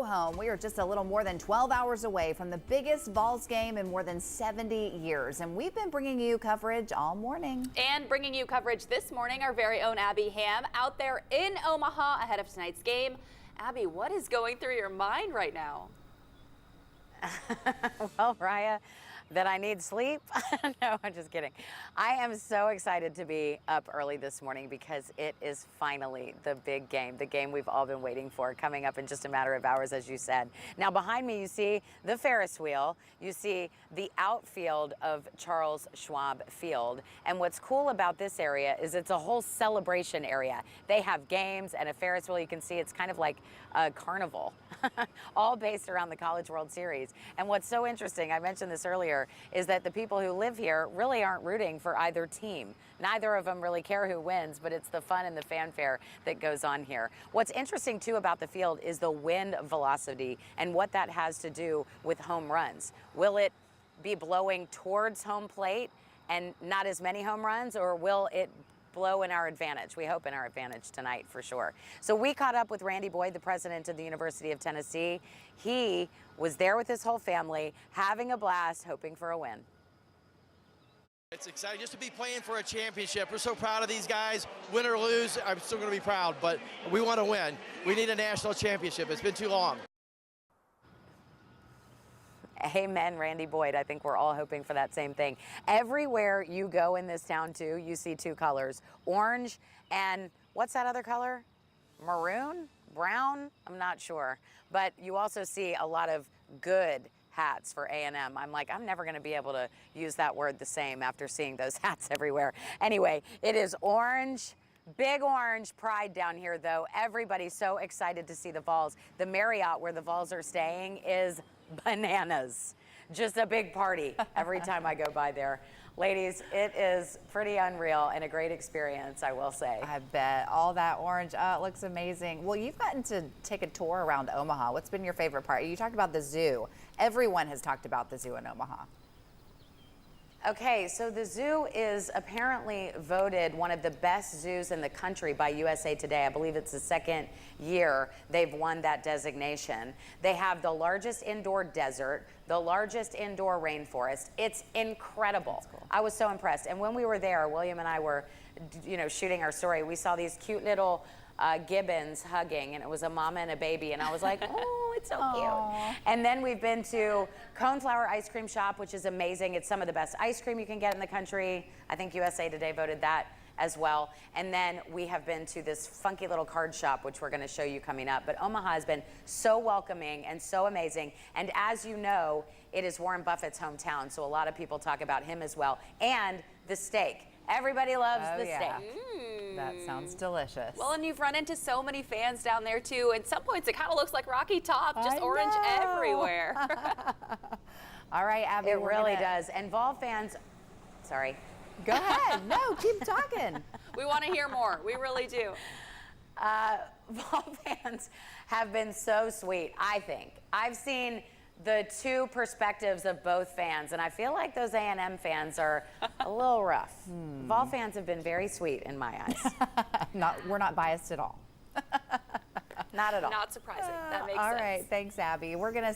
Home. We are just a little more than 12 hours away from the biggest Vols game in more than 70 years, and we've been bringing you coverage all morning. And bringing you coverage this morning, our very own Abby Ham out there in Omaha ahead of tonight's game. Abby, what is going through your mind right now? Well, Raya, that I need sleep? No, I'm just kidding. I am so excited to be up early this morning because it is finally the big game, the game we've all been waiting for, coming up in just a matter of hours, as you said. Now, behind me, you see the Ferris wheel. You see the outfield of Charles Schwab Field. And what's cool about this area is it's a whole celebration area. They have games and a Ferris wheel. You can see it's kind of like a carnival, all based around the College World Series. And what's so interesting, I mentioned this earlier, is that the people who live here really aren't rooting for either team. Neither of them really care who wins, but it's the fun and the fanfare that goes on here. What's interesting too about the field is the wind velocity and what that has to do with home runs. Will it be blowing towards home plate and not as many home runs, or will it blow in our advantage? We hope in our advantage tonight for sure. So we caught up with Randy Boyd, the president of the University of Tennessee. He was there with his whole family, having a blast, hoping for a win. It's exciting just to be playing for a championship. We're so proud of these guys. Win or lose, I'm still going to be proud, but we want to win. We need a national championship. It's been too long. Amen, Randy Boyd. I think we're all hoping for that same thing. Everywhere you go in this town, too, you see two colors, orange and what's that other color? Maroon? Brown? I'm not sure. But you also see a lot of good hats for A&M. I'm like, I'm never going to be able to use that word the same after seeing those hats everywhere. Anyway, it is orange. Big orange pride down here, though. Everybody's so excited to see the Vols. The Marriott where the Vols are staying is bananas. Just a big party every time I go by there. Ladies, it is pretty unreal and a great experience, I will say. I bet. All that orange, it looks amazing. Well, you've gotten to take a tour around Omaha. What's been your favorite part? You talked about the zoo. Everyone has talked about the zoo in Omaha. Okay, so the zoo is apparently voted one of the best zoos in the country by USA Today. I believe it's the second year they've won that designation. They have the largest indoor desert, the largest indoor rainforest. It's incredible. Cool. I was so impressed. And when we were there, William and I were, shooting our story, we saw these cute little gibbons hugging, and it was a mama and a baby, and I was like, oh, it's so cute. And then we've been to Coneflower Ice Cream Shop, which is amazing. It's some of the best ice cream you can get in the country. I think USA Today voted that as well. And then we have been to this funky little card shop, which we're going to show you coming up. But Omaha has been so welcoming and so amazing. And as you know, it is Warren Buffett's hometown, so a lot of people talk about him as well. And the steak. Everybody loves the steak. That sounds delicious. Well, and you've run into so many fans down there, too. At some points, it kind of looks like Rocky Top, just orange everywhere. All right, Abby. It really does. And Vol fans, sorry. Go ahead. No, keep talking. We want to hear more. We really do. Vol fans have been so sweet, I think. I've seen the two perspectives of both fans, and I feel like those A&M fans are a little rough. Vol fans have been very sweet in my eyes. We're not biased at all. Not at all. Not surprising. That makes sense. All right, thanks, Abby. We're going to